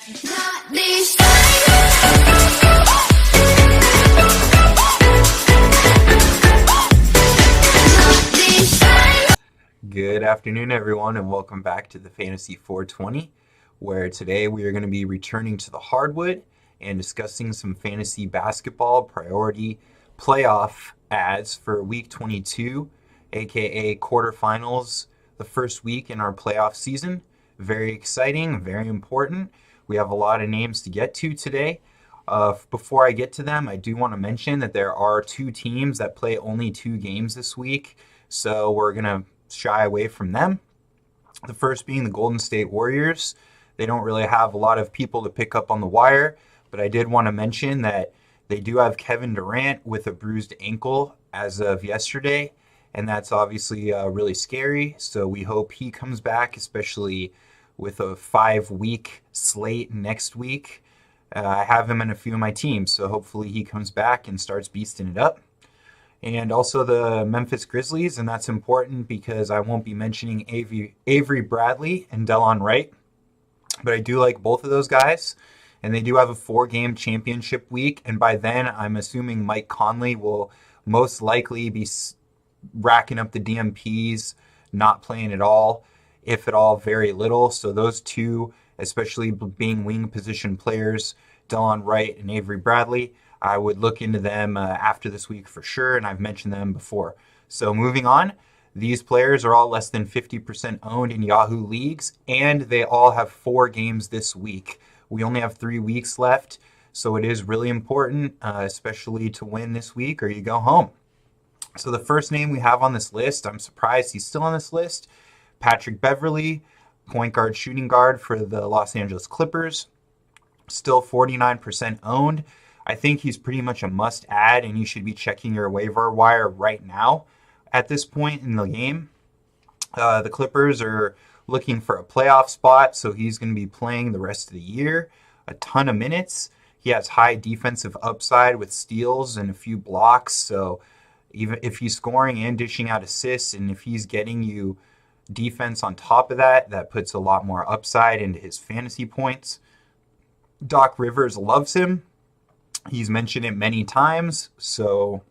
Good afternoon, everyone, and welcome back to the Fantasy 420, where today we are going to be returning to the hardwood and discussing some fantasy basketball priority playoff ads for Week 22, aka quarterfinals, the first week in our playoff season. Very exciting, very important. We have a lot of names to get to today. Before I get to them, I do want to mention that there are two teams that play only 2 games this week, so we're going to shy away from them. The first being the Golden State Warriors. They don't really have a lot of people to pick up on the wire, but I did want to mention that they do have Kevin Durant with a bruised ankle as of yesterday, and that's obviously really scary. So we hope he comes back, especially with a 5-week slate next week. I have him in a few of my teams, so hopefully he comes back and starts beasting it up. And also the Memphis Grizzlies, and that's important because I won't be mentioning Avery Bradley and Delon Wright, but I do like both of those guys, and they do have a 4-game championship week, and by then I'm assuming Mike Conley will most likely be racking up the DMPs, not playing at all, if at all, very little. So those two, especially being wing position players, Delon Wright and Avery Bradley, I would look into them after this week for sure, and I've mentioned them before. So moving on, these players are all less than 50% owned in Yahoo leagues, and they all have 4 games this week. We only have 3 weeks left, so it is really important, especially to win this week or you go home. So the first name we have on this list, I'm surprised he's still on this list, Patrick Beverley, point guard, shooting guard for the Los Angeles Clippers, still 49% owned. I think he's pretty much a must-add, and you should be checking your waiver wire right now at this point in the game. The Clippers are looking for a playoff spot, so he's going to be playing the rest of the year, a ton of minutes. He has high defensive upside with steals and a few blocks, so even if he's scoring and dishing out assists, and if he's getting you defense on top of that, that puts a lot more upside into his fantasy points. Doc Rivers loves him. He's mentioned it many times, so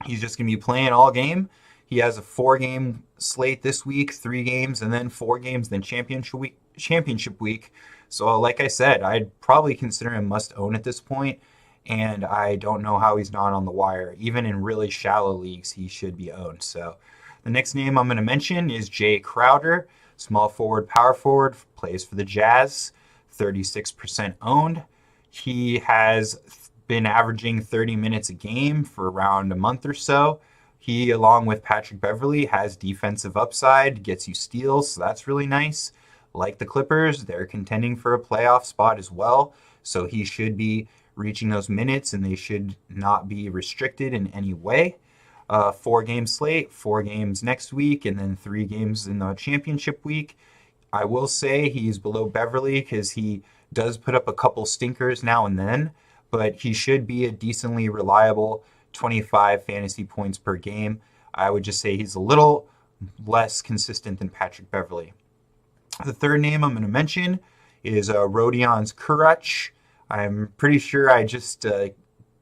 he's just going to be playing all game. He has a 4-game slate this week, 3 games, and then 4 games, then championship week. So like I said, I'd probably consider him must-own at this point, and I don't know how he's not on the wire. Even in really shallow leagues, he should be owned. So the next name I'm going to mention is Jay Crowder, small forward, power forward, plays for the Jazz, 36% owned. He has been averaging 30 minutes a game for around a month or so. He, along with Patrick Beverley, has defensive upside, gets you steals, so that's really nice. Like the Clippers, they're contending for a playoff spot as well, so he should be reaching those minutes, and they should not be restricted in any way. 4-game slate, 4 games next week, and then 3 games in the championship week. I will say he's below Beverley because he does put up a couple stinkers now and then, but he should be a decently reliable 25 fantasy points per game. I would just say he's a little less consistent than Patrick Beverley. The third name I'm going to mention is Rodions Kuruc. I'm pretty sure I just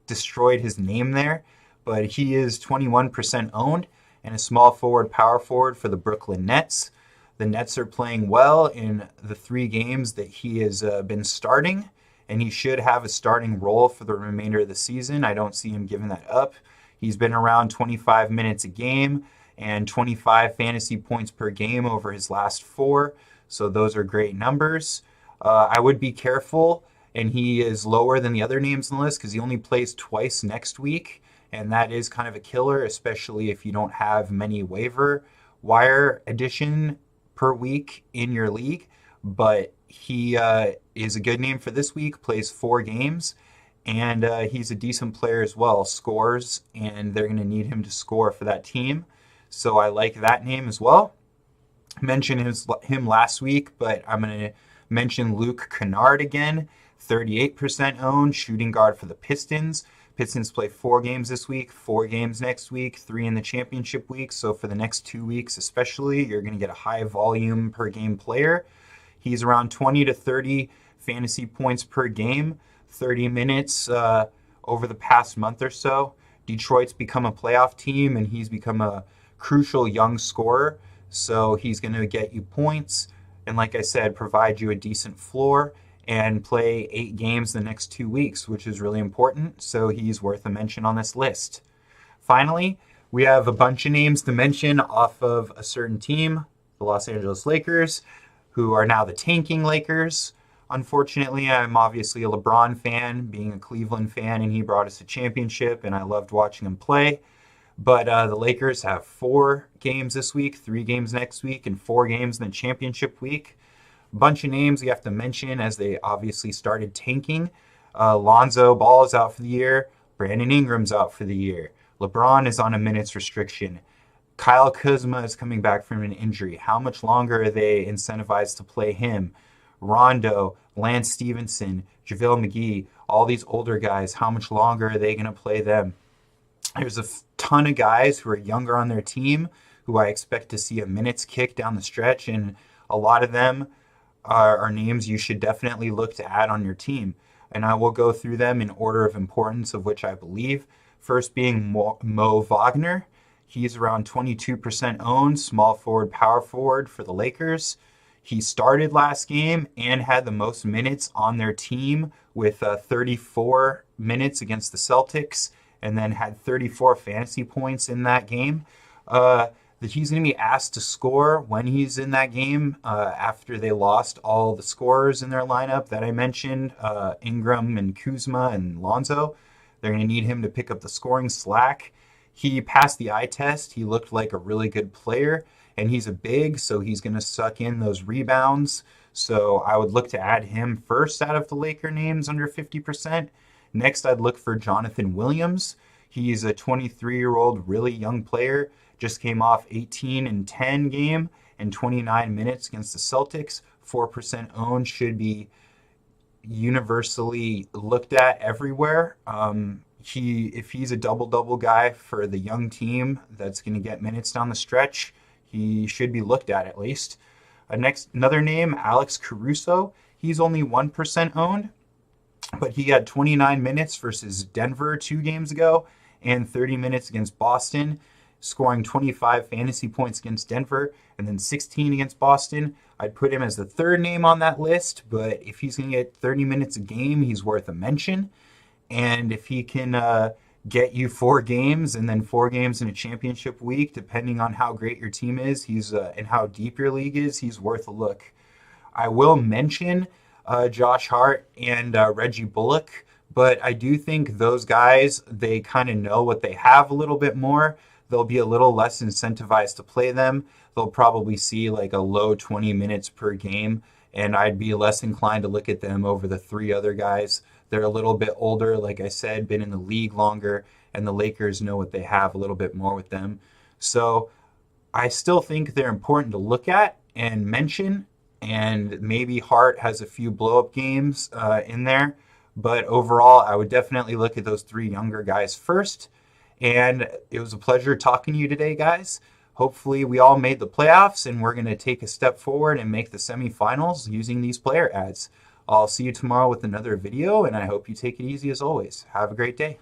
destroyed his name there, but he is 21% owned and a small forward, power forward for the Brooklyn Nets. The Nets are playing well in the 3 games that he has been starting, and he should have a starting role for the remainder of the season. I don't see him giving that up. He's been around 25 minutes a game and 25 fantasy points per game over his last 4, so those are great numbers. I would be careful, and he is lower than the other names on the list because he only plays twice next week, and that is kind of a killer, especially if you don't have many waiver wire addition per week in your league. But he is a good name for this week, plays 4 games, and he's a decent player as well, scores, and they're going to need him to score for that team. So I like that name as well. Mentioned him last week, but I'm going to mention Luke Kennard again, 38% owned, shooting guard for the Pistons. Pistons play 4 games this week, 4 games next week, 3 in the championship week. So for the next 2 weeks especially, you're going to get a high volume per game player. He's around 20 to 30 fantasy points per game, 30 minutes over the past month or so. Detroit's become a playoff team, and he's become a crucial young scorer. So he's going to get you points, and like I said, provide you a decent floor and play 8 games the next 2 weeks, which is really important. So he's worth a mention on this list. Finally, we have a bunch of names to mention off of a certain team, the Los Angeles Lakers, who are now the tanking Lakers. Unfortunately, I'm obviously a LeBron fan, being a Cleveland fan, and he brought us a championship, and I loved watching him play. But the Lakers have 4 games this week, 3 games next week, and 4 games in the championship week. A bunch of names you have to mention as they obviously started tanking. Lonzo Ball is out for the year. Brandon Ingram's out for the year. LeBron is on a minutes restriction. Kyle Kuzma is coming back from an injury. How much longer are they incentivized to play him? Rondo, Lance Stevenson, JaVale McGee, all these older guys, how much longer are they going to play them? There's a ton of guys who are younger on their team who I expect to see a minutes kick down the stretch, and a lot of them are names you should definitely look to add on your team. And I will go through them in order of importance of which I believe. First being Mo Wagner. He's around 22% owned, small forward, power forward for the Lakers. He started last game and had the most minutes on their team with 34 minutes against the Celtics, and then had 34 fantasy points in that game. That he's going to be asked to score when he's in that game after they lost all the scorers in their lineup that I mentioned, Ingram and Kuzma and Lonzo. They're going to need him to pick up the scoring slack. He passed the eye test. He looked like a really good player, and he's a big, so he's going to suck in those rebounds. So I would look to add him first out of the Laker names under 50%. Next, I'd look for Jonathan Williams. He's a 23-year-old, really young player. Just came off 18-10 game and 29 minutes against the Celtics. 4% owned, should be universally looked at everywhere. If he's a double-double guy for the young team that's going to get minutes down the stretch, he should be looked at least. Another name, Alex Caruso. He's only 1% owned, but he had 29 minutes versus Denver 2 games ago and 30 minutes against Boston, scoring 25 fantasy points against Denver and then 16 against Boston. I'd put him as the third name on that list, but if he's going to get 30 minutes a game, he's worth a mention. And if he can get you 4 games and then 4 games in a championship week, depending on how great your team is, and how deep your league is, he's worth a look. I will mention Josh Hart and Reggie Bullock, but I do think those guys, they kind of know what they have a little bit more. They'll be a little less incentivized to play them. They'll probably see like a low 20 minutes per game, and I'd be less inclined to look at them over the 3 other guys. They're a little bit older, like I said, been in the league longer, and the Lakers know what they have a little bit more with them. So I still think they're important to look at and mention, and maybe Hart has a few blow-up games in there. But overall, I would definitely look at those 3 younger guys first. And it was a pleasure talking to you today, guys. Hopefully we all made the playoffs, and we're going to take a step forward and make the semifinals using these player ads. I'll see you tomorrow with another video, and I hope you take it easy as always. Have a great day.